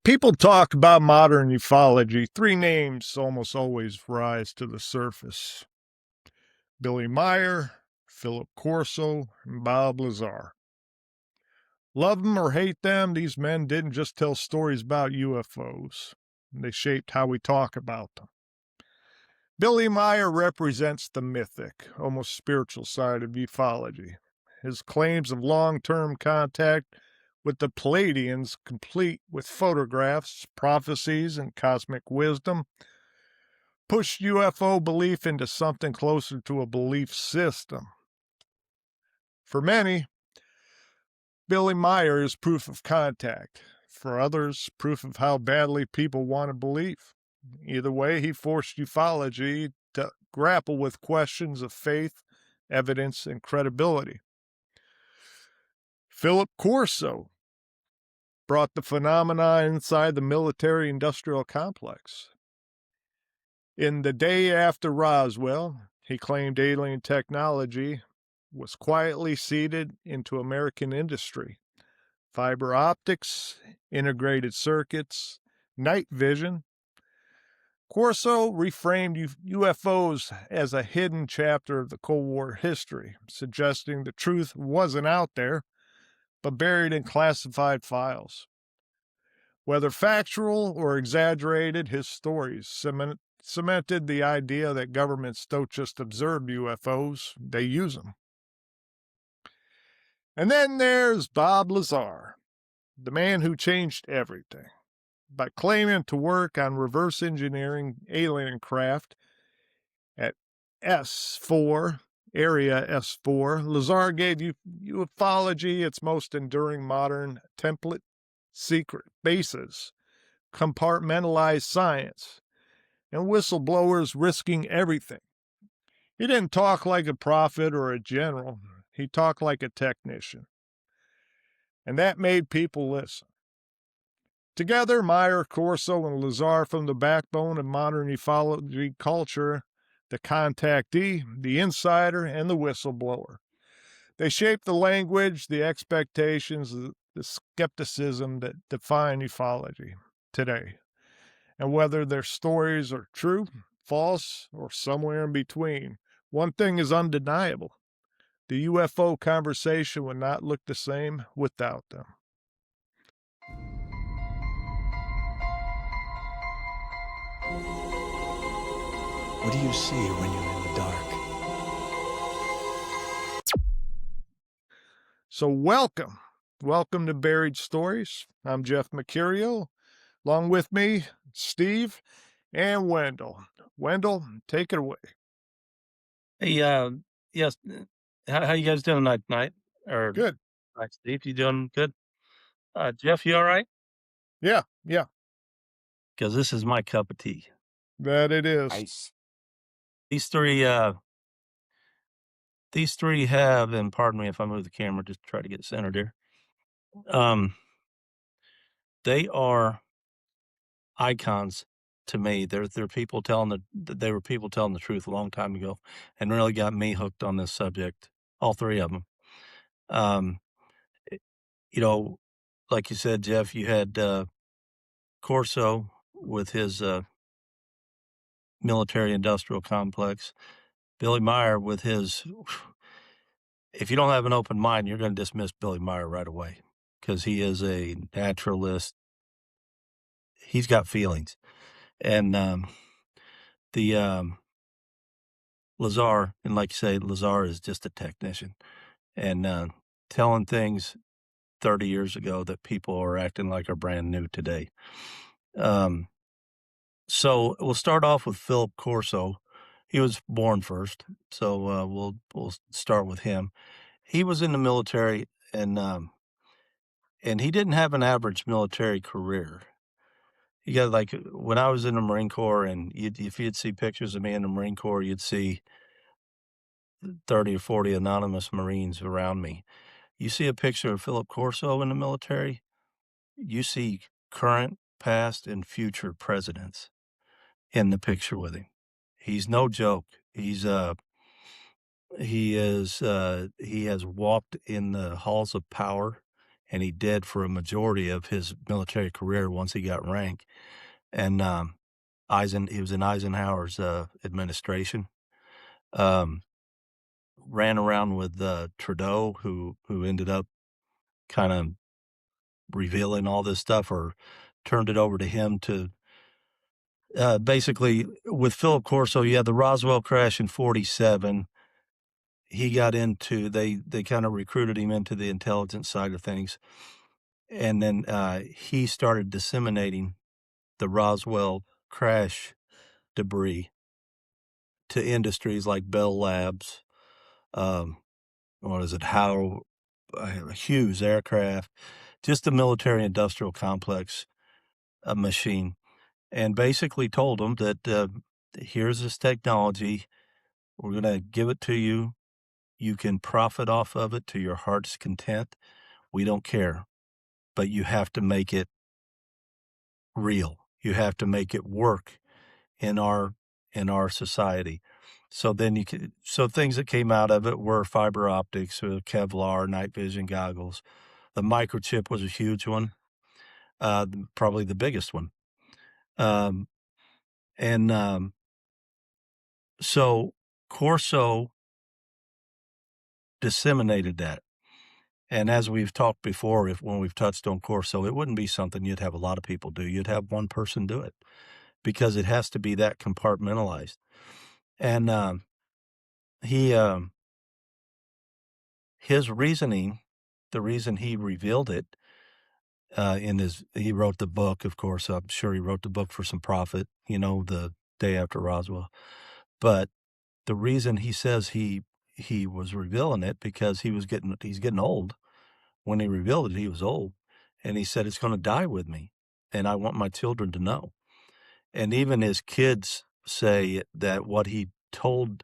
People talk about modern ufology. Three names almost always rise to the surface: Billy Meier, Philip Corso, and Bob Lazar. Love them or hate them, these men didn't just tell stories about UFOs. They shaped how we talk about them. Billy Meier represents the mythic, almost spiritual side of ufology. His claims of long-term contact with the Pleiadians, complete with photographs, prophecies, and cosmic wisdom, pushed UFO belief into something closer to a belief system. For many, Billy Meier is proof of contact. For others, proof of how badly people want to believe. Either way, he forced ufology to grapple with questions of faith, evidence, and credibility. Philip Corso brought the phenomena inside the military-industrial complex. In The Day After Roswell, he claimed alien technology was quietly seeded into American industry. Fiber optics, integrated circuits, night vision. Corso reframed UFOs as a hidden chapter of the Cold War history, suggesting the truth wasn't out there, but buried in classified files. Whether factual or exaggerated, his stories cemented the idea that governments don't just observe UFOs, they use them. And then there's Bob Lazar, the man who changed everything. By claiming to work on reverse engineering alien craft at S4, Area S4, Lazar gave ufology its most enduring modern template: secret bases, compartmentalized science, and whistleblowers risking everything. He didn't talk like a prophet or a general. He talked like a technician. And that made people listen. Together, Meier, Corso, and Lazar form the backbone of modern ufology culture: the contactee, the insider, and the whistleblower. They shape the language, the expectations, the skepticism that define ufology today. And whether their stories are true, false, or somewhere in between, one thing is undeniable: the UFO conversation would not look the same without them. What do you see when you're in the dark? So welcome to Buried Stories. I'm Jeff Mercurio. Along with me, Steve and Wendell. Wendell, take it away. Hey, yes, how you guys doing tonight? Or Good. hi, Steve, you doing good? Jeff, you all right? Yeah, Because this is my cup of tea. that it is. Ice. These three have, and pardon me if I move the camera, just try to get centered here. They are icons to me. They're people they were people telling the truth a long time ago, and really got me hooked on this subject. All three of them. You know, like you said, Jeff, you had Corso with his military-industrial complex. Billy Meier with his, if you don't have an open mind, you're going to dismiss Billy Meier right away because he is a naturalist. He's got feelings. And the Lazar, and like you say, Lazar is just a technician and telling things 30 years ago that people are acting like are brand new today. So we'll start off with Philip Corso. He was born first, so we'll start with him. He was in the military, and he didn't have an average military career. He got, like, when I was in the Marine Corps, and if you'd see pictures of me in the Marine Corps, you'd see 30 or 40 anonymous Marines around me. You see a picture of Philip Corso in the military, you see current, past, and future presidents in the picture with him. He's no joke. He has walked in the halls of power and he did for a majority of his military career once he got rank. And he was in Eisenhower's administration. Ran around with Trudeau, who ended up kind of revealing all this stuff, or turned it over to him to basically. With Philip Corso, you had the Roswell crash in 47. He got into, they kind of recruited him into the intelligence side of things. And then he started disseminating the Roswell crash debris to industries like Bell Labs, what is it, Hughes Aircraft, just the military industrial complex machine, and basically told them that here's this technology, we're going to give it to you. You can profit off of it to your heart's content. We don't care, but you have to make it real. You have to make it work in our society. So then so things that came out of it were fiber optics, Kevlar, night vision goggles. The microchip was a huge one, probably the biggest one. Um, and so Corso disseminated that. And as we've talked before, when we've touched on Corso, it wouldn't be something you'd have a lot of people do. You'd have one person do it because it has to be that compartmentalized. And his reasoning, the reason he revealed it he wrote the book, of course. I'm sure he wrote the book for some profit, the day after Roswell. But the reason he says he was revealing it because he's getting old. When he revealed it, he was old, and he said it's going to die with me, and I want my children to know. And even his kids say that he told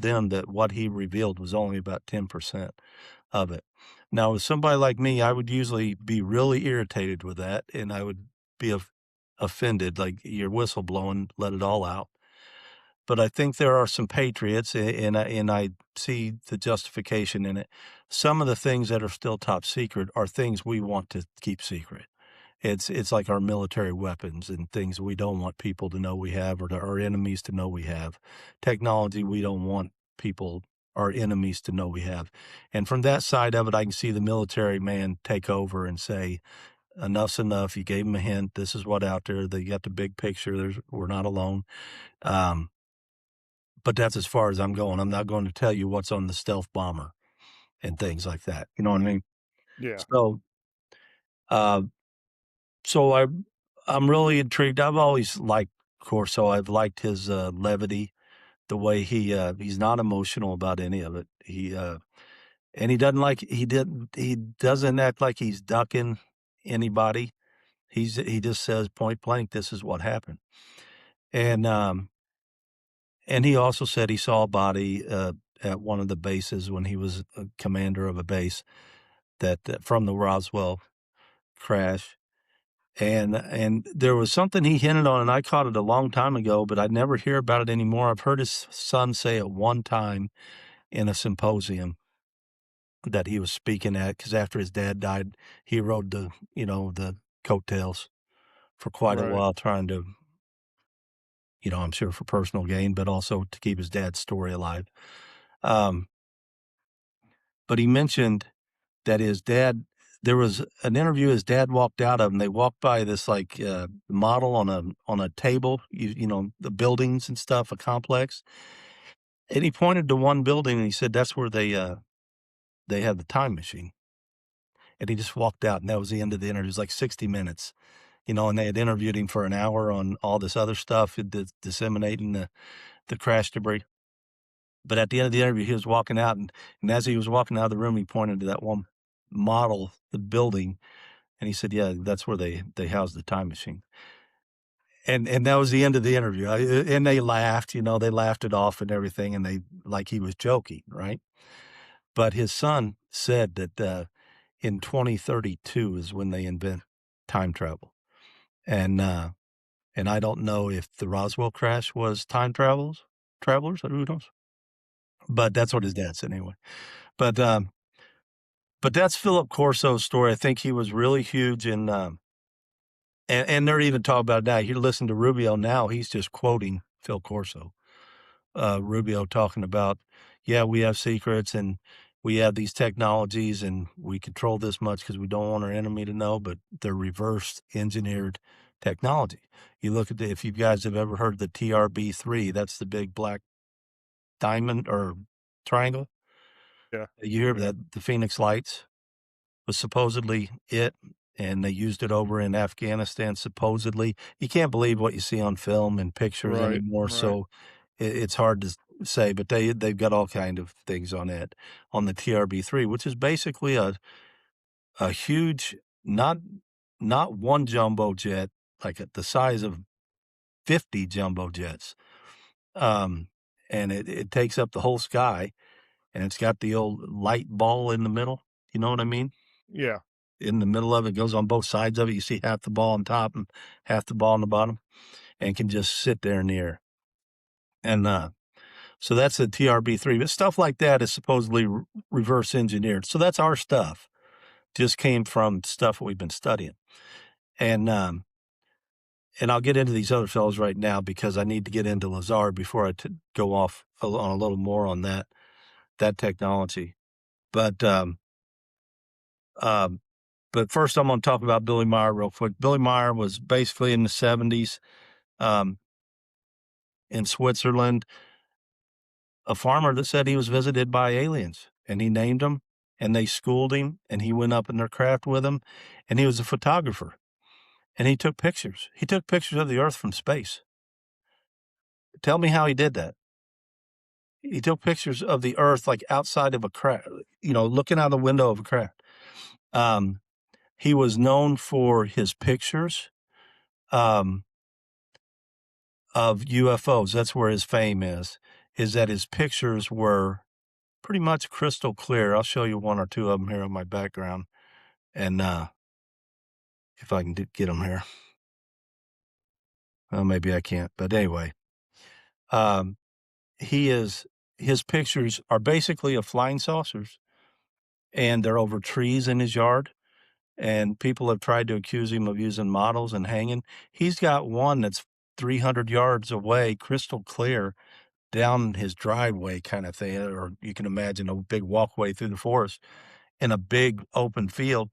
them that what he revealed was only about 10% of it. Now, with somebody like me, I would usually be really irritated with that, and I would be offended, like you're whistleblowing, let it all out. But I think there are some patriots, and I see the justification in it. Some of the things that are still top secret are things we want to keep secret. It's like our military weapons and things we don't want people to know we have, or our enemies to know we have. Technology we don't want our enemies to know we have. And from that side of it, I can see the military man take over and say, enough's enough. You gave them a hint. This is what out there. They got the big picture. We're not alone. But that's as far as I'm going. I'm not going to tell you what's on the stealth bomber and things like that. You know what I mean? Yeah. So, uh, so I'm really intrigued. I've always liked Corso. I've liked his levity, the way he's not emotional about any of it. And he doesn't act like he's ducking anybody. He just says point blank, this is what happened. And he also said he saw a body at one of the bases when he was a commander of a base that from the Roswell crash. And there was something he hinted on, and I caught it a long time ago, but I never hear about it anymore. I've heard his son say it one time in a symposium that he was speaking at, because after his dad died, he rode the coattails for quite a Right. while, trying to, I'm sure for personal gain, but also to keep his dad's story alive. But he mentioned that there was an interview his dad walked out of, and they walked by this model on a table, the buildings and stuff, a complex. And he pointed to one building and he said, that's where they have the time machine. And he just walked out, and that was the end of the interview. It was like 60 minutes, and they had interviewed him for an hour on all this other stuff, disseminating the crash debris. But at the end of the interview, he was walking out, and as he was walking out of the room, he pointed to that one model, the building, and he said, yeah, that's where they house the time machine. And that was the end of the interview. And they laughed, they laughed it off and everything, and like he was joking, right? But his son said that in 2032 is when they invent time travel. And I don't know if the Roswell crash was time travelers, or who knows? But that's what his dad said anyway. But But that's Philip Corso's story. I think he was really huge in, and they're even talking about it now. You listen to Rubio now; he's just quoting Phil Corso. Rubio talking about, yeah, we have secrets and we have these technologies and we control this much because we don't want our enemy to know, but they're reverse engineered technology. You look at if you guys have ever heard the TRB-3, that's the big black diamond or triangle. Yeah. You hear Yeah. that the Phoenix Lights was supposedly it, and they used it over in Afghanistan, supposedly. You can't believe what you see on film and pictures Right. anymore, Right. so it's hard to say, but they've got all kind of things on it, on the TRB-3, which is basically a huge, not one jumbo jet, like the size of 50 jumbo jets, um, and it takes up the whole sky, and it's got the old light ball in the middle, you know what I mean? Yeah. In the middle of it, goes on both sides of it. You see half the ball on top and half the ball on the bottom, and can just sit there in the air. And so that's the TRB-3. But stuff like that is supposedly reverse engineered. So that's our stuff. Just came from stuff we've been studying. And I'll get into these other fellows right now because I need to get into Lazar before I go off on a little more on that technology. But um, but first, I'm going to talk about Billy Meier real quick. Billy Meier was basically in the 70s. In Switzerland, a farmer that said he was visited by aliens, and he named them, and they schooled him, and he went up in their craft with them, and he was a photographer, and he took pictures. He took pictures of the Earth from space. Tell me how he did that. He took pictures of the Earth like outside of a craft, looking out the window of a craft. He was known for his pictures um, of UFOs. That's where his fame is that his pictures were pretty much crystal clear. I'll show you one or two of them here on my background, and if I can get them here. Well, maybe I can't, but anyway, um, his pictures are basically of flying saucers, and they're over trees in his yard. And people have tried to accuse him of using models and hanging. He's got one that's 300 yards away, crystal clear, down his driveway kind of thing, or you can imagine a big walkway through the forest in a big open field.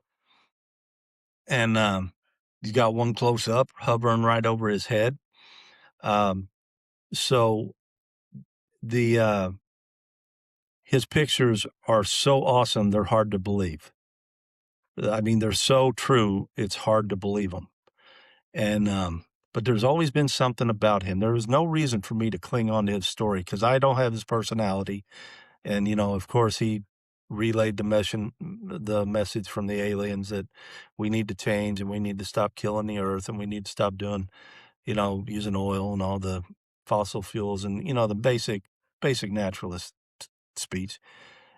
And he's got one close up hovering right over his head. So the his pictures are so awesome, they're hard to believe. I mean, they're so true, it's hard to believe them. And but there's always been something about him. There was no reason for me to cling on to his story because I don't have his personality. And of course, he relayed the message from the aliens that we need to change and we need to stop killing the earth and we need to stop doing, using oil and all the fossil fuels and the basic naturalist speech.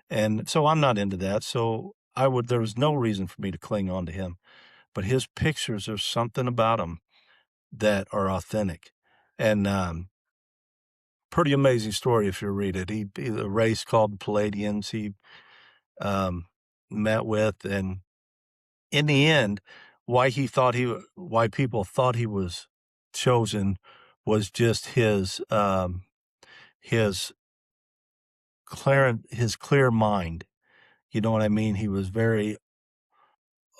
And so I'm not into that. So there was no reason for me to cling on to him. But his pictures, there's something about them that are authentic. And pretty amazing story if you read it. A race called the Palladians he met with, and in the end, why people thought he was chosen was just his clear mind. You know what I mean? He was very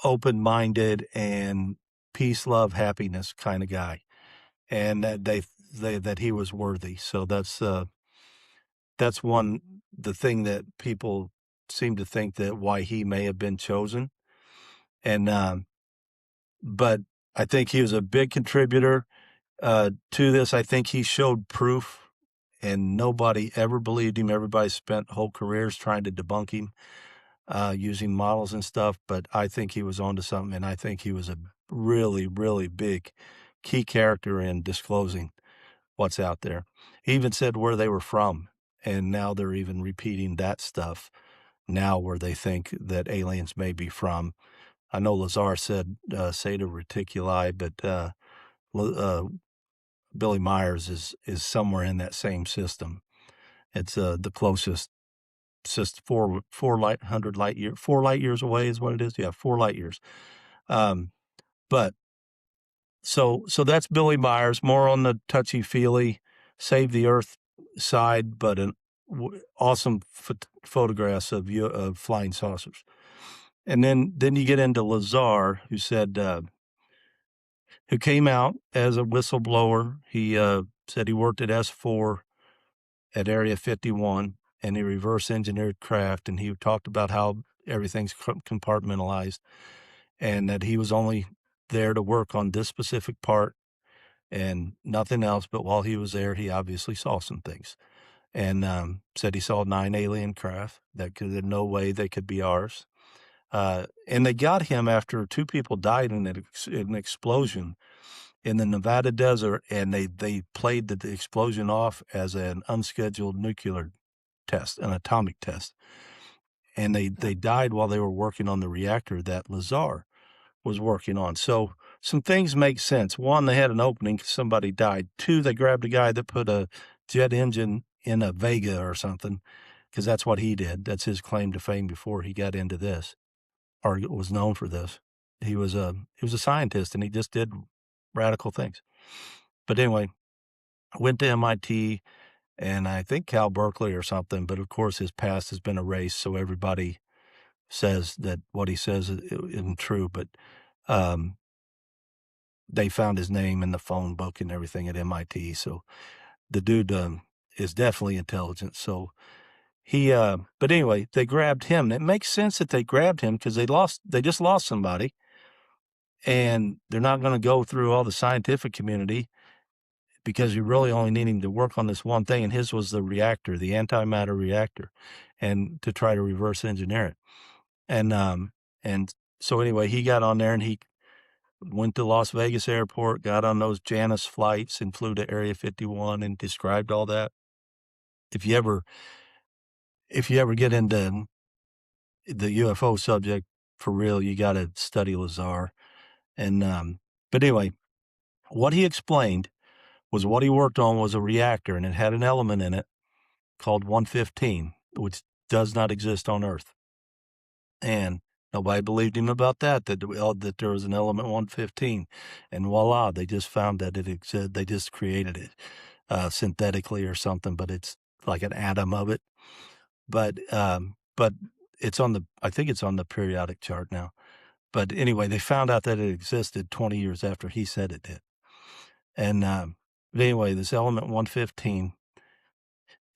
open-minded and peace, love, happiness kind of guy, and that that he was worthy. So that's the thing that people seem to think that why he may have been chosen. And but I think he was a big contributor to this. I think he showed proof, and nobody ever believed him. Everybody spent whole careers trying to debunk him using models and stuff. But I think he was onto something, and I think he was a really, really big key character in disclosing what's out there. He even said where they were from, and now they're even repeating that stuff now where they think that aliens may be from. I know Lazar said Zeta Reticuli, but Billy Myers is somewhere in that same system. It's the closest It's just 4 light years away is what it is. Yeah, 4 light years. But so that's Billy Myers, more on the touchy-feely, save the Earth side, but an awesome photographs of flying saucers. And then you get into Lazar, who said, who came out as a whistleblower. He said he worked at S4 at Area 51, and he reverse engineered craft, and he talked about how everything's compartmentalized, and that he was only there to work on this specific part and nothing else. But while he was there, he obviously saw some things, and said he saw 9 alien craft that there's no way they could be ours. And they got him after 2 people died in an explosion in the Nevada desert, and they played the explosion off as an unscheduled nuclear test, an atomic test. And they died while they were working on the reactor that Lazar was working on. So some things make sense. 1, they had an opening, somebody died. 2, they grabbed a guy that put a jet engine in a Vega or something, because that's what he did. That's his claim to fame before he got into this, or was known for this. He was a scientist, and he just did radical things. But anyway, I went to MIT and I think Cal Berkeley or something, but of course his past has been erased, so everybody says that what he says isn't true. But they found his name in the phone book and everything at MIT, so the dude is definitely intelligent. So he, but anyway, they grabbed him. And it makes sense that they grabbed him because they just lost somebody, and they're not going to go through all the scientific community because you're really only needing to work on this one thing. And his was the reactor, the antimatter reactor, and to try to reverse engineer it. And so anyway, he got on there and he went to Las Vegas airport, got on those Janus flights and flew to Area 51 and described all that. If you ever get into the UFO subject for real, you got to study Lazar. And, but anyway, what he explained was what he worked on was a reactor, and it had an element in it called 115, which does not exist on Earth. And nobody believed him about that there was an element 115. And voila, they just found that it existed. They just created it synthetically or something, but it's like an atom of it. But it's I think it's on the periodic chart now. But anyway, they found out that it existed 20 years after he said it did. And but anyway, this element 115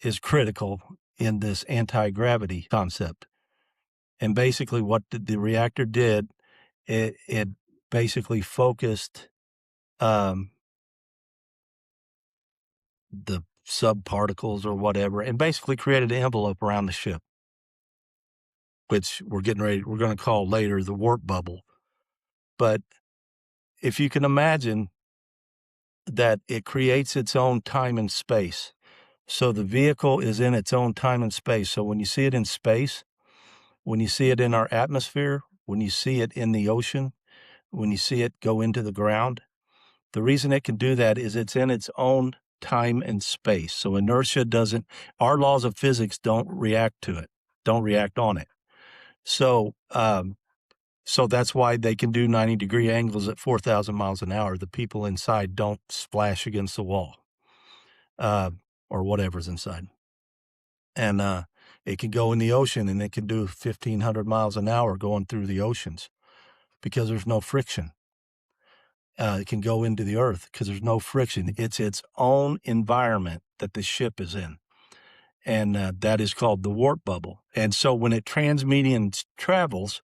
is critical in this anti-gravity concept. And basically what the reactor did, it basically focused the subparticles or whatever, and basically created an envelope around the ship, which we're going to call later the warp bubble. But if you can imagine that it creates its own time and space. So the vehicle is in its own time and space. So when you see it in space, when you see it in our atmosphere, when you see it in the ocean, when you see it go into the ground, the reason it can do that is it's in its own time and space. So inertia our laws of physics don't react to it, don't react on it. So, so that's why they can do 90-degree angles at 4,000 miles an hour. The people inside don't splash against the wall, or whatever's inside. And it can go in the ocean, and it can do 1,500 miles an hour going through the oceans because there's no friction. It can go into the earth because there's no friction. It's its own environment that the ship is in. And that is called the warp bubble. And so when it transmedian travels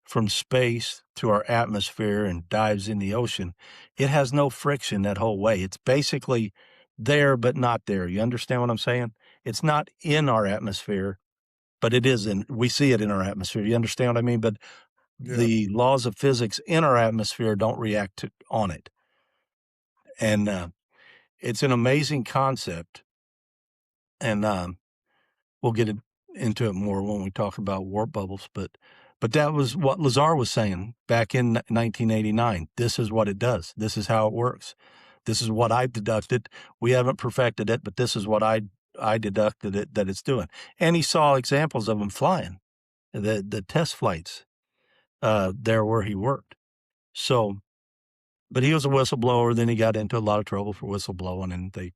from space to our atmosphere and dives in the ocean, it has no friction that whole way. It's basically there, but not there. You understand what I'm saying? It's not in our atmosphere, but it is we see it in our atmosphere. You understand what I mean? But Yeah. the laws of physics in our atmosphere don't react on it. And it's an amazing concept. And we'll get into it more when we talk about warp bubbles. But that was what Lazar was saying back in 1989. This is what it does. This is how it works. This is what I've deducted. We haven't perfected it, but this is what I I deducted it that it's doing. And he saw examples of them flying, the test flights there where he worked. So, but he was a whistleblower. Then he got into a lot of trouble for whistleblowing, and they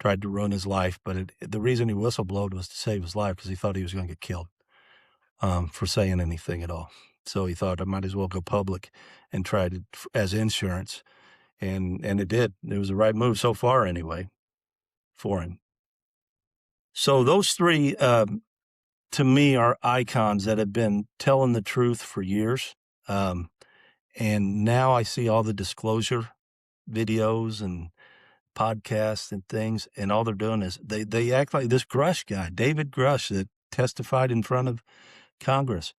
tried to ruin his life. But the reason he whistleblowed was to save his life because he thought he was going to get killed for saying anything at all. So he thought I might as well go public and try to as insurance, and it did. It was the right move so far, anyway, for him. So those three, to me, are icons that have been telling the truth for years. And now I see all the disclosure videos and podcasts and things, and all they're doing is they act like this Grush guy, David Grush, that testified in front of Congress.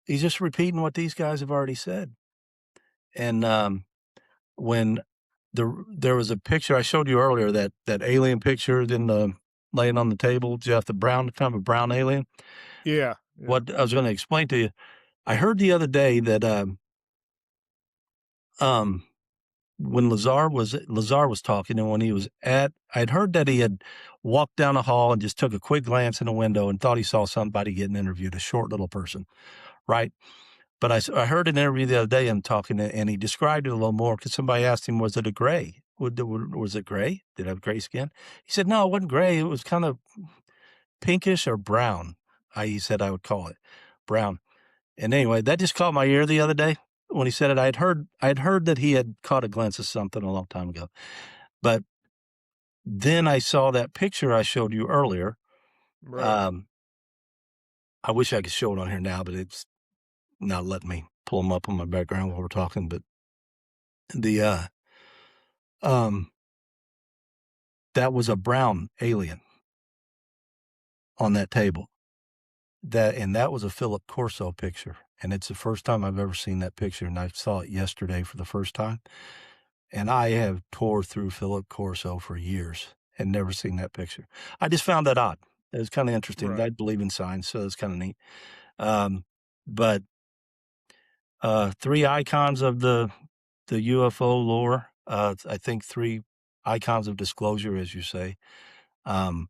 He's just repeating what these guys have already said. And when there was a picture I showed you earlier, that alien picture in the laying on the table, Jeff, the brown, kind of a brown alien. Yeah. What I was going to explain to you, I heard the other day that when Lazar was talking, and when he was I'd heard that he had walked down a hall and just took a quick glance in a window and thought he saw somebody getting interviewed, a short little person, right? But I heard an interview the other day him talking, and he described it a little more because somebody asked him, was it a gray? Was it gray? Did it have gray skin? He said, no, it wasn't gray. It was kind of pinkish or brown. He said I would call it brown. And anyway, that just caught my ear the other day when he said it. I'd heard that he had caught a glimpse of something a long time ago. But then I saw that picture I showed you earlier. Right. I wish I could show it on here now, but it's not letting me pull them up on my background while we're talking. But the that was a brown alien on that table. That was a Philip Corso picture, and it's the first time I've ever seen that picture, and I saw it yesterday for the first time. And I have tore through Philip Corso for years and never seen that picture. I just found that odd. It was kind of interesting. Right. I believe in signs, so it's kind of neat. But three icons of the UFO lore. I think three icons of disclosure, as you say. And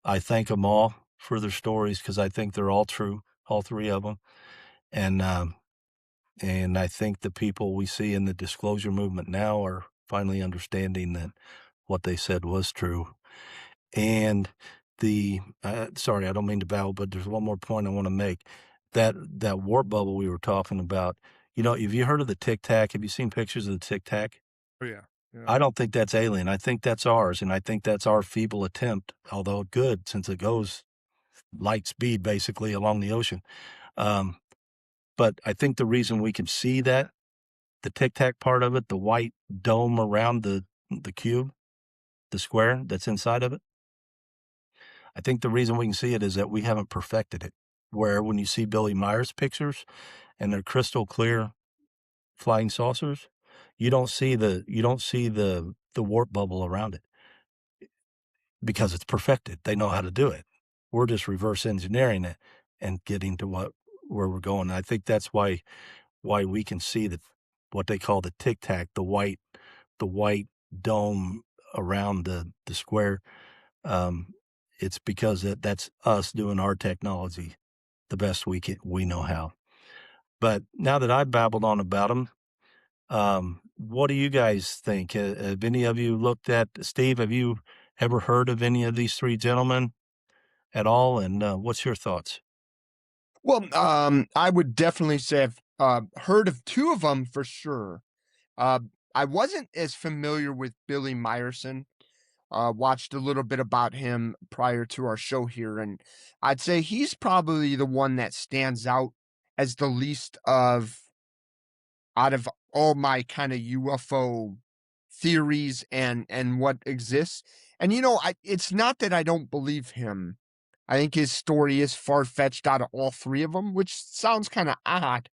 I thank them all for their stories because I think they're all true, all three of them. And I think the people we see in the disclosure movement now are finally understanding that what they said was true. And sorry, I don't mean to babble, but there's one more point I want to make. That warp bubble we were talking about, have you heard of the Tic Tac? Have you seen pictures of the Tic Tac? Oh, yeah. Yeah. I don't think that's alien. I think that's ours, and I think that's our feeble attempt, although good since it goes light speed basically along the ocean. But I think the reason we can see that, the Tic Tac part of it, the white dome around the cube, the square that's inside of it, I think the reason we can see it is that we haven't perfected it. Where when you see Billy Meier's pictures and they're crystal clear flying saucers, you don't see the warp bubble around it because it's perfected. They know how to do it. We're just reverse engineering it and getting to where we're going. And I think that's why we can see what they call the Tic Tac, the white dome around the square. It's because that's us doing our technology the best we know how. But now that I've babbled on about them, what do you guys think? Have any of you looked at, Steve, have you ever heard of any of these three gentlemen at all? And what's your thoughts? Well, I would definitely say I've heard of two of them for sure. Uh, I wasn't as familiar with Billy Meyerson. Watched a little bit about him prior to our show here, and I'd say he's probably the one that stands out as the least out of all my kind of UFO theories and what exists. And it's not that I don't believe him. I think his story is far-fetched out of all three of them, which sounds kind of odd,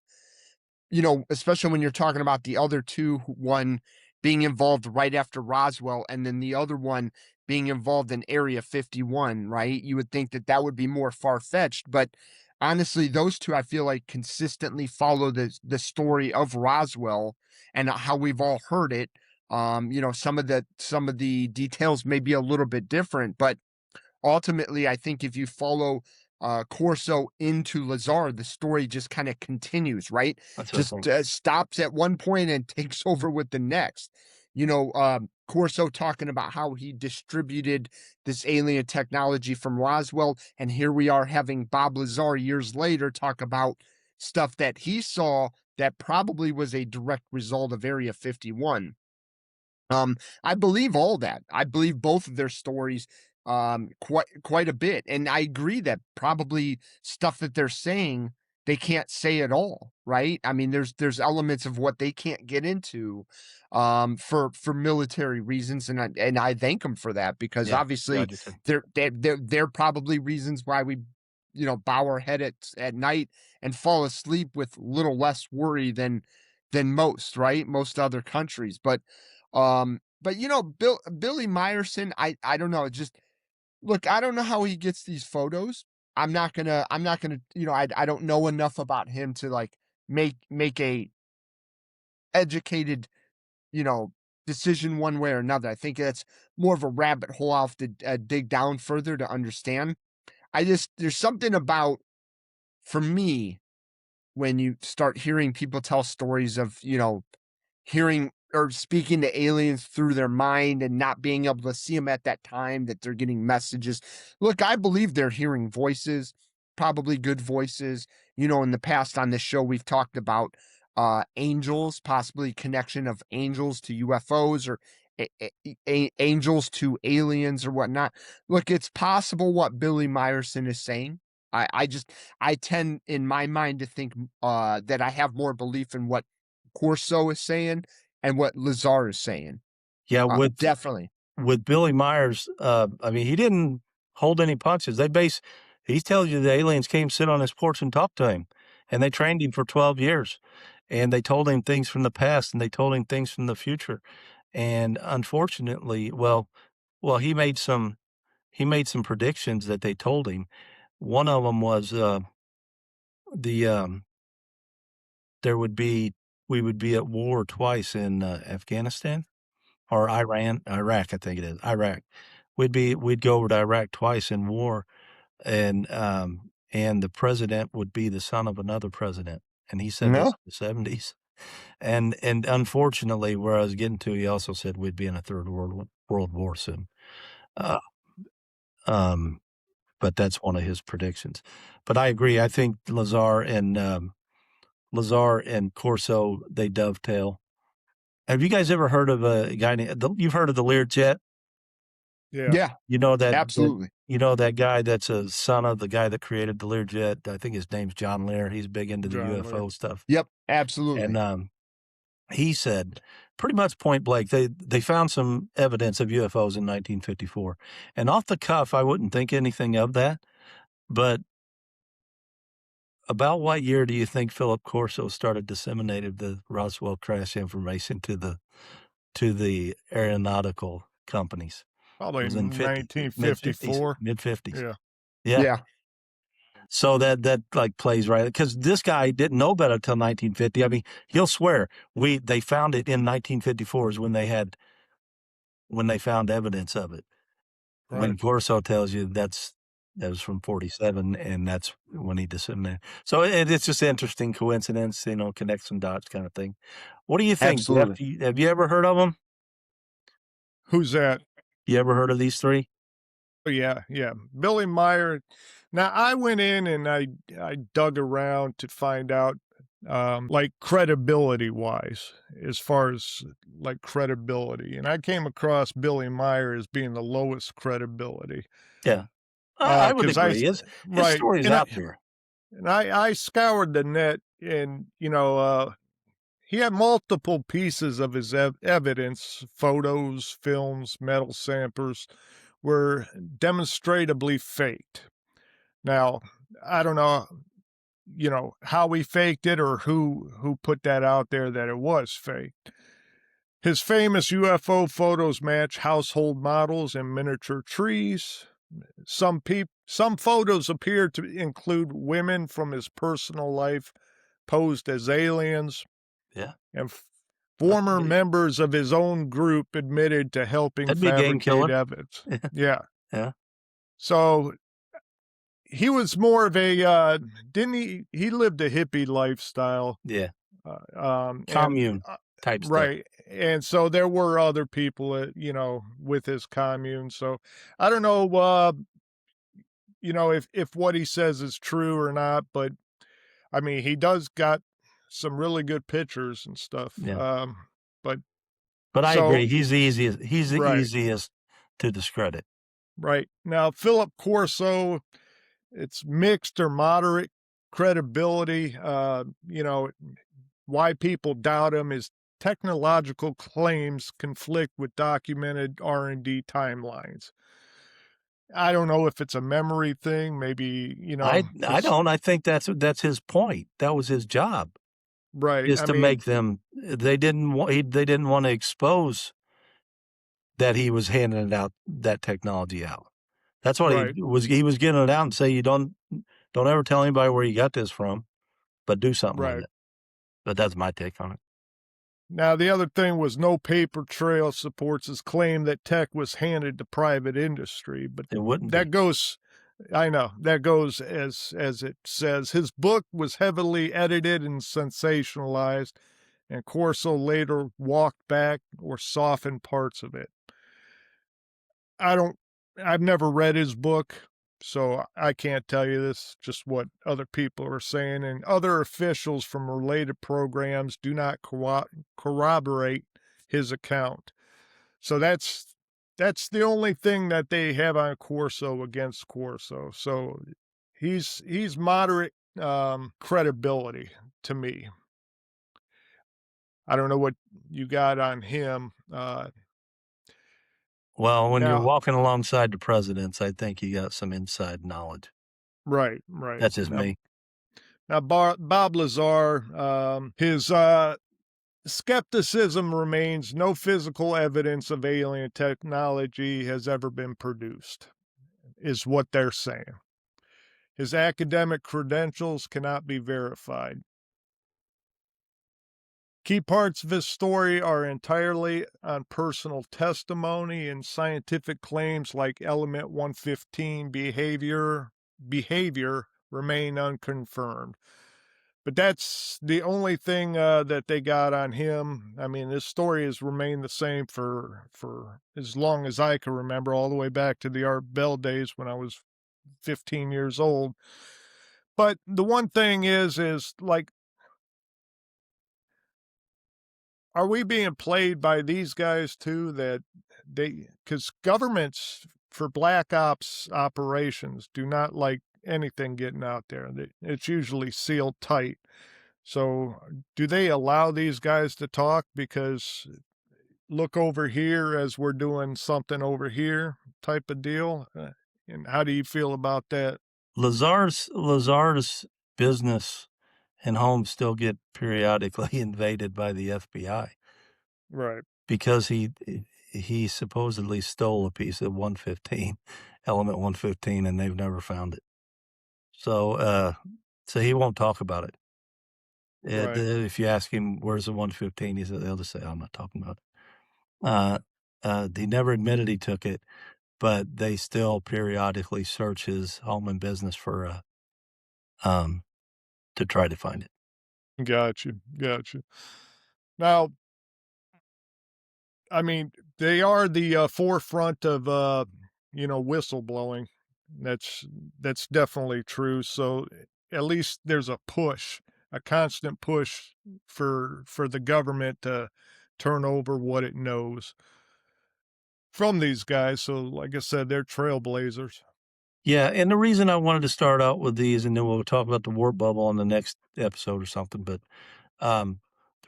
especially when you're talking about the other two, one being involved right after Roswell and then the other one being involved in Area 51, right? You would think that that would be more far-fetched, but honestly, those two I feel like consistently follow the story of Roswell and how we've all heard it Some of the details may be a little bit different, but ultimately, I think if you follow Corso into Lazar, the story just kind of continues, right? That's what I Just think. stops at one point and takes over with the next. Corso talking about how he distributed this alien technology from Roswell, and here we are having Bob Lazar years later talk about stuff that he saw that probably was a direct result of Area 51. I believe all that. I believe both of their stories quite a bit. And I agree that probably stuff that they're saying they can't say at all, right? I mean, there's elements of what they can't get into for military reasons, and I thank them for that, because Yeah, I obviously do too. they're probably reasons why we bow our head at night and fall asleep with little less worry than most other countries. But Billy Meyerson, I don't know. Just look, I don't know how he gets these photos. I'm not gonna, I don't know enough about him to like make a educated, you know, decision one way or another. I think that's more of a rabbit hole. I'll have to dig down further to understand. There's something about, for me, when you start hearing people tell stories of, hearing or speaking to aliens through their mind and not being able to see them at that time, that they're getting messages. Look, I believe they're hearing voices, probably good voices. In the past on this show, we've talked about angels, possibly connection of angels to UFOs, or angels to aliens or whatnot. Look, it's possible what Billy Meyerson is saying. I tend in my mind to think that I have more belief in what Corso is saying and what Lazar is saying. Yeah, Definitely. with Billy Myers, I mean, he didn't hold any punches. He tells you the aliens came sit on his porch and talked to him, and they trained him for 12 years, and they told him things from the past, and they told him things from the future. And unfortunately, well, he made some predictions that they told him. One of them was the there would be we would be at war twice in Afghanistan or Iraq, I think it is, Iraq. We'd go over to Iraq twice in war, and the president would be the son of another president, and he said this No. in the '70s. And unfortunately, where I was getting to, he also said we'd be in a third world war soon. Uh, um, but that's one of his predictions. But I agree. I think Lazar and Corso, they dovetail. Have you guys ever heard of a guy you've heard of the Learjet? Yeah. Yeah, You know that absolutely. you know that guy that's a son of the guy that created the Learjet? I think his name's John Lear. He's big into the John Lear. UFO stuff. Yep, And, absolutely. he said pretty much point blank, they found some evidence of UFOs in 1954. And off the cuff, I wouldn't think anything of that, but about what year do you think Philip Corso started disseminating the Roswell crash information to the aeronautical companies? It Probably was in mid-50s, 1954. mid-50s. Yeah. Yeah. Yeah, So that like plays right, because this guy didn't know about it till 1950. I mean, he'll swear they found it in 1954 is when they found evidence of it. Right. When Corso tells you that was from 47, and that's when he disseminated. So it's just an interesting coincidence, connect some dots kind of thing. What do you think, Jeff? absolutely. Have you ever heard of them? Who's that? You ever heard of these three? Oh, yeah, yeah. Billy Meier. Now, I went in and I dug around to find out, like credibility wise, as far as like credibility. And I came across Billy Meier as being the lowest credibility. Yeah, I would Cause agree. His right. story is out there. And I scoured the net and, he had multiple pieces of his evidence, photos, films, metal samples, were demonstrably faked. Now, I don't know, how he faked it or who put that out there that it was faked. His famous UFO photos match household models and miniature trees. Some photos appear to include women from his personal life posed as aliens. Yeah. And Former members of his own group admitted to helping That'd be a game fabricate killer. evidence. Yeah. Yeah. So he was more of a didn't he lived a hippie lifestyle. Yeah. And Commune type stuff. right. And so there were other people with his commune. So I don't know if what he says is true or not, but I mean he does got some really good pictures and stuff. Yeah. But I so agree. He's the right. easiest to discredit. Right. Now Philip Corso, it's mixed or moderate credibility. Why people doubt him is technological claims conflict with documented R&D timelines. I don't know if it's a memory thing, maybe, I don't. I think that's his point. That was his job, right. is to make them. They didn't want to expose that he was handing it out, that technology out. That's what right. he was getting it out and say, you don't ever tell anybody where you got this from, but do something with Right. it. But that's my take on it. Now, the other thing was no paper trail supports his claim that tech was handed to private industry, but It wouldn't that be. goes, I know, that goes as it says. His book was heavily edited and sensationalized, and Corso later walked back or softened parts of it. I've never read his book, so I can't tell you this, just what other people are saying. And other officials from related programs do not corroborate his account. So that's the only thing that they have on Corso against Corso. So he's moderate credibility to me. I don't know what you got on him. Well, when you're Now, walking alongside the presidents, I think you got some inside knowledge. right. That's just me. Now, Bob Lazar, his skepticism remains. No physical evidence of alien technology has ever been produced, is what they're saying. His academic credentials cannot be verified. Key parts of his story are entirely on personal testimony and scientific claims like element 115 behavior remain unconfirmed. But that's the only thing that they got on him. I mean, this story has remained the same for as long as I can remember, all the way back to the Art Bell days when I was 15 years old. But the one thing is like, are we being played by these guys too? Because governments for black ops operations do not like anything getting out there. It's usually sealed tight. So do they allow these guys to talk because look over here as we're doing something over here type of deal? And how do you feel about that? Lazar's business and home still get periodically invaded by the FBI Right. because he supposedly stole a piece of 115, element 115, and they've never found it. So he won't talk about it. Right. If you ask him where's the 115, they'll just say, I'm not talking about it. He never admitted he took it, but they still periodically search his home and business for to try to find it. Got you. Now, I mean, they are the forefront of whistleblowing. That's definitely true. So at least there's a push, a constant push for the government to turn over what it knows from these guys. So like I said, they're trailblazers. Yeah, and the reason I wanted to start out with these, and then we'll talk about the warp bubble on the next episode or something, but the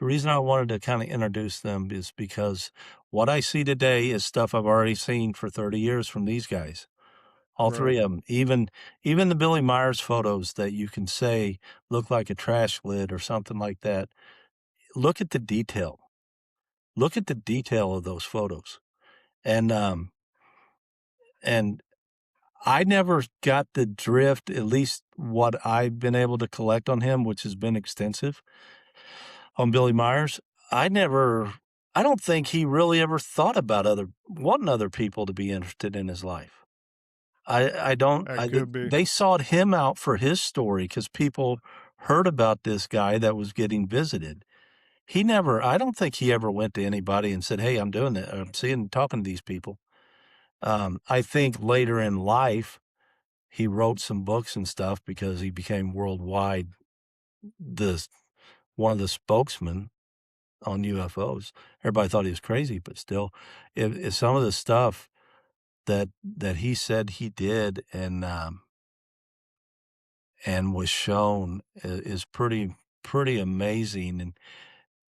reason I wanted to kind of introduce them is because what I see today is stuff I've already seen for 30 years from these guys. All Right. three of them, even the Billy Myers photos that you can say look like a trash lid or something like that. Look at the detail. Look at the detail of those photos. And I never got the drift, at least what I've been able to collect on him, which has been extensive on Billy Myers. I don't think he really ever thought about wanting other people to be interested in his life. I don't, That I think could be. they sought him out for his story because people heard about this guy that was getting visited. I don't think he ever went to anybody and said, "Hey, I'm doing it. I'm talking to these people." I think later in life, he wrote some books and stuff because he became worldwide the one of the spokesmen on UFOs. Everybody thought he was crazy, but still, if some of the stuff that he said he did and was shown is pretty amazing. And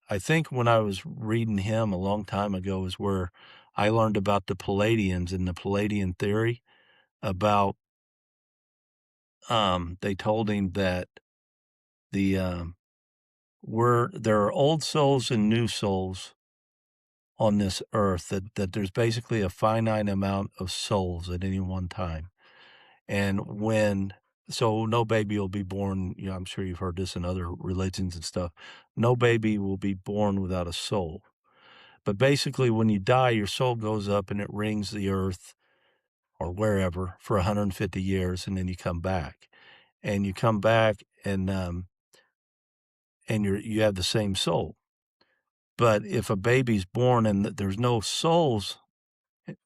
I think when I was reading him a long time ago is where I learned about the Palladians and the Palladian theory about they told him that there are old souls and new souls on this earth, that there's basically a finite amount of souls at any one time. And so no baby will be born, I'm sure you've heard this in other religions and stuff. No baby will be born without a soul. But basically, when you die, your soul goes up and it rings the earth or wherever for 150 years, and then you come back. And you come back and you have the same soul. But if a baby's born and there's no souls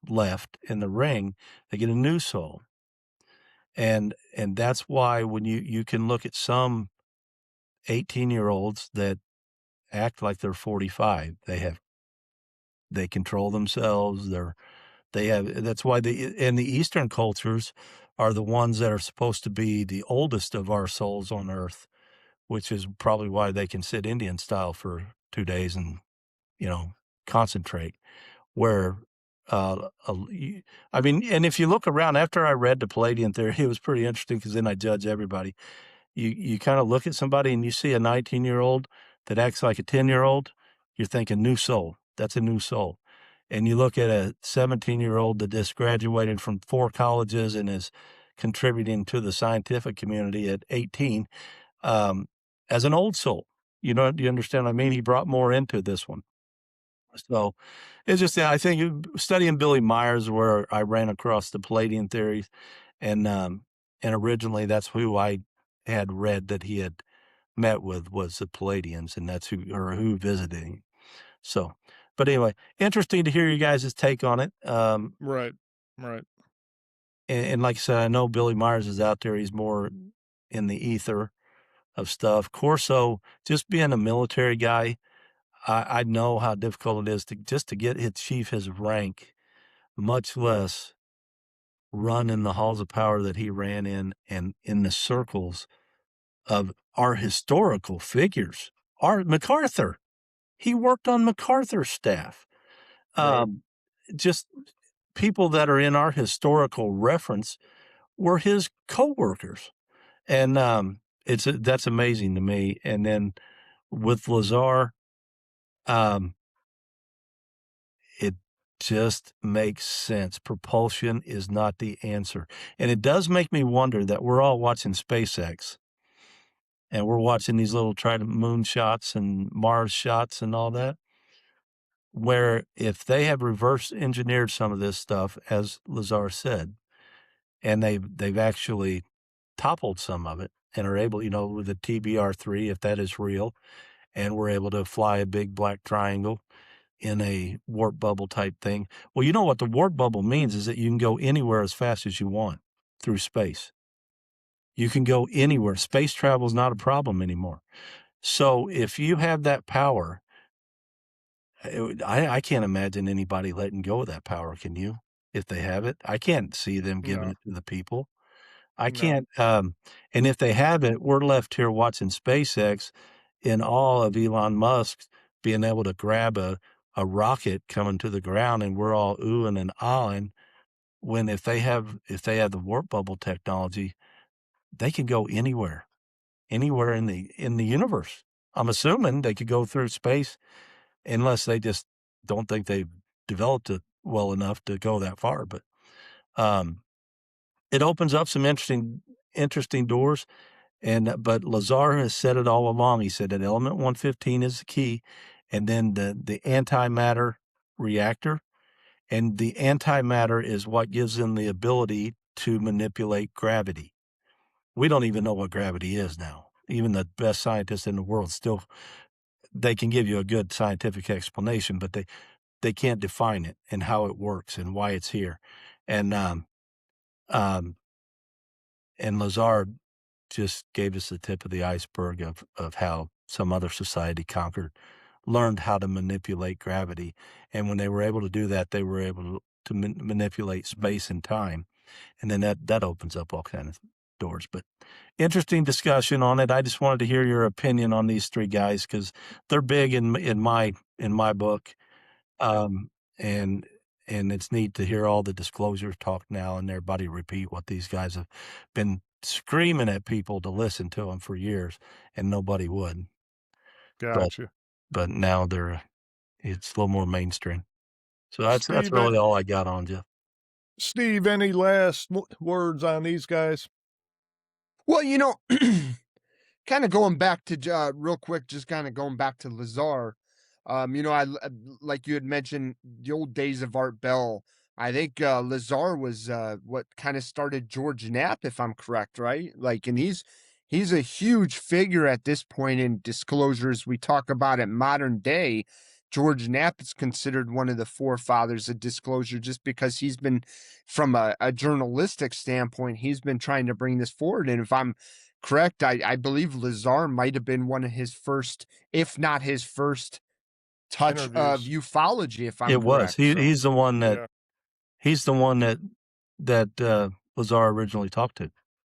left in the ring, they get a new soul. And that's why when you can look at some 18-year-olds that act like they're 45, they control themselves, that's why the Eastern cultures are the ones that are supposed to be the oldest of our souls on earth, which is probably why they can sit Indian style for 2 days and, concentrate. Where, I mean, and if you look around, after I read the Palladian theory, it was pretty interesting because then I judge everybody. You kind of look at somebody and you see a 19-year-old that acts like a 10-year-old, you're thinking new soul. That's a new soul. And you look at a 17-year-old that just graduated from 4 colleges and is contributing to the scientific community at 18, as an old soul. Do you understand what I mean? He brought more into this one. So it's just, I think studying Billy Myers where I ran across the Palladian theories, and originally that's who I had read that he had met with was the Palladians, and that's who visited him. So, but anyway, interesting to hear you guys' take on it. Right. Right. And like I said, I know Billy Myers is out there. He's more in the ether of stuff. Corso, just being a military guy, I know how difficult it is to achieve his rank, much less run in the halls of power that he ran in and in the circles of our historical figures. MacArthur, he worked on MacArthur's staff. Right. Just people that are in our historical reference were his coworkers. And that's amazing to me. And then with Lazar, it just makes sense. Propulsion is not the answer. And it does make me wonder that we're all watching SpaceX and we're watching these little moon shots and Mars shots and all that, where if they have reverse engineered some of this stuff, as Lazar said, and they've actually toppled some of it and are able, with the TBR-3, if that is real, and we're able to fly a big black triangle in a warp bubble type thing. Well, you know what the warp bubble means is that you can go anywhere as fast as you want through space. You can go anywhere. Space travel is not a problem anymore. So if you have that power, I can't imagine anybody letting go of that power. Can you? If they have it, I can't see them giving No. it to the people. I No. can't. And if they have it, we're left here watching SpaceX in awe of Elon Musk being able to grab a rocket coming to the ground, and we're all oohing and ahhing. When if they have the warp bubble technology, they can go anywhere in the universe. I'm assuming they could go through space unless they just don't think they've developed it well enough to go that far. But it opens up some interesting doors. But Lazar has said it all along. He said that element 115 is the key, and then the antimatter reactor. And the antimatter is what gives them the ability to manipulate gravity. We don't even know what gravity is now. Even the best scientists in the world still, they can give you a good scientific explanation, but they can't define it and how it works and why it's here. And um, and Lazar just gave us the tip of the iceberg of how some other society learned how to manipulate gravity. And when they were able to do that, they were able to manipulate space and time. And then that opens up all kinds of doors. But interesting discussion on it. I just wanted to hear your opinion on these three guys because they're big in my book. Um, and it's neat to hear all the disclosures talk now and everybody repeat what these guys have been screaming at people to listen to them for years, and nobody would. But Gotcha. but now it's a little more mainstream. So that's Steve, really all I got on Jeff. Steve, any last words on these guys? Well, kind of going back to real quick, just kind of going back to Lazar. Like you had mentioned the old days of Art Bell. I think Lazar was what kind of started George Knapp, if I'm correct, right? Like, and he's a huge figure at this point in disclosures. We talk about it modern day. George Knapp is considered one of the forefathers of disclosure just because he's been, from a journalistic standpoint, he's been trying to bring this forward. And if I'm correct, I believe Lazar might have been one of his first, if not his first, touch of Interviews. ufology, if I'm It was. correct. So, He's the one that Yeah. he's the one that Lazar originally talked to.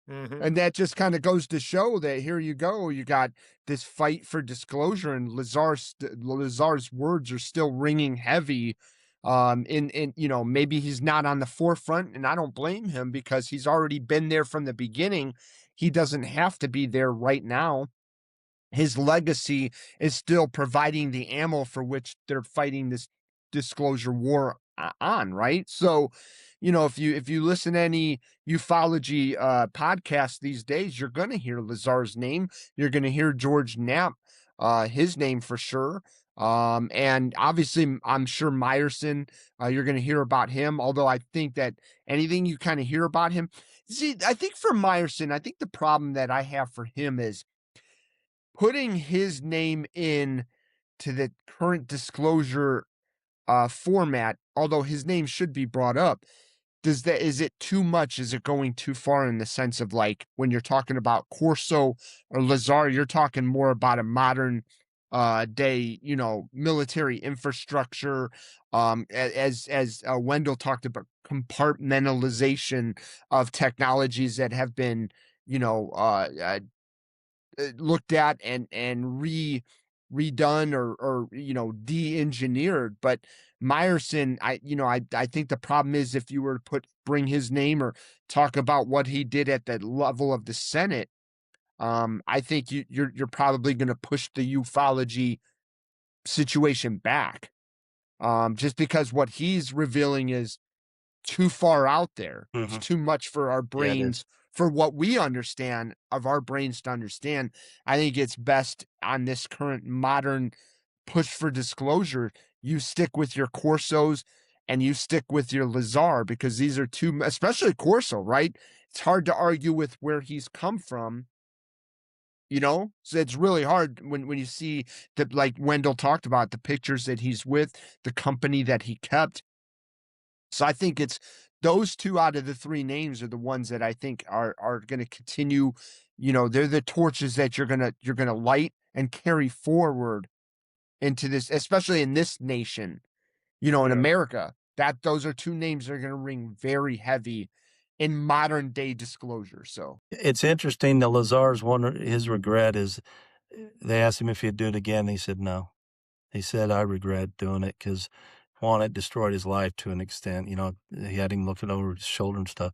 Mm-hmm. and that just kind of goes to show that here you go, you got this fight for disclosure, and Lazar's words are still ringing heavy. In maybe he's not on the forefront, and I don't blame him because he's already been there from the beginning. He doesn't have to be there right now. His legacy is still providing the ammo for which they're fighting this disclosure war on, right? So, if you listen to any ufology podcast these days, you're going to hear Lazar's name. You're going to hear George Knapp, his name for sure. And obviously, I'm sure Meyerson, you're going to hear about him. Although I think that anything you kind of hear about him, see, I think for Meyerson, I think the problem that I have for him is putting his name in to the current disclosure format, although his name should be brought up, is it too much? Is it going too far in the sense of, like, when you're talking about Corso or Lazar, you're talking more about a modern day, military infrastructure, as Wendell talked about, compartmentalization of technologies that have been, looked at and redone or de-engineered. But Meyerson, I think the problem is, if you were to bring his name or talk about what he did at the level of the Senate, I think you're probably going to push the ufology situation back, just because what he's revealing is too far out there. It's Mhm. too much for our Yeah, it brains, is. for what we understand of our brains to understand. I think it's best on this current modern push for disclosure, you stick with your Corsos and you stick with your Lazar, because these are two, especially Corso, right? It's hard to argue with where he's come from. So it's really hard when you see that, like Wendell talked about, the pictures that he's with, the company that he kept. So I think it's those two out of the three names are the ones that I think are going to continue. They're the torches that you're gonna light and carry forward into this, especially in this nation. In Yeah. America. That those are two names that are going to ring very heavy in modern day disclosure. So It's interesting that Lazar's his regret is they asked him if he'd do it again. He said no. He said, I regret doing it because, one, it destroyed his life to an extent. He had him looking over his shoulder and stuff.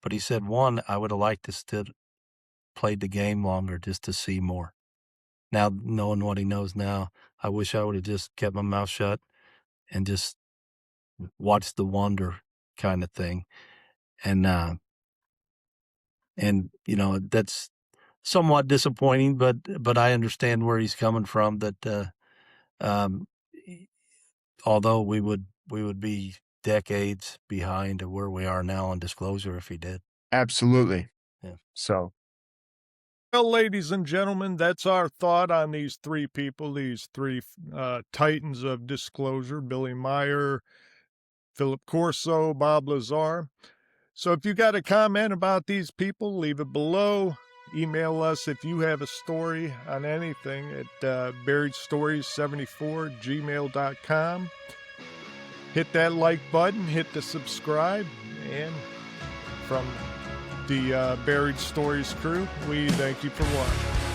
But he said, one, I would have liked to still played the game longer just to see more. Now, knowing what he knows now, I wish I would have just kept my mouth shut and just watched the wonder kind of thing. And that's somewhat disappointing, but I understand where he's coming from, that E although we would be decades behind of where we are now on disclosure if he did. Absolutely. Yeah. So, Well, ladies and gentlemen, that's our thought on these three people, these three titans of disclosure: Billy Meier, Philip Corso, Bob Lazar. So if you got a comment about these people, leave it below. Email us if you have a story on anything at buriedstories74@gmail.com. Hit that like button, hit the subscribe, and from the Buried Stories crew, we thank you for watching.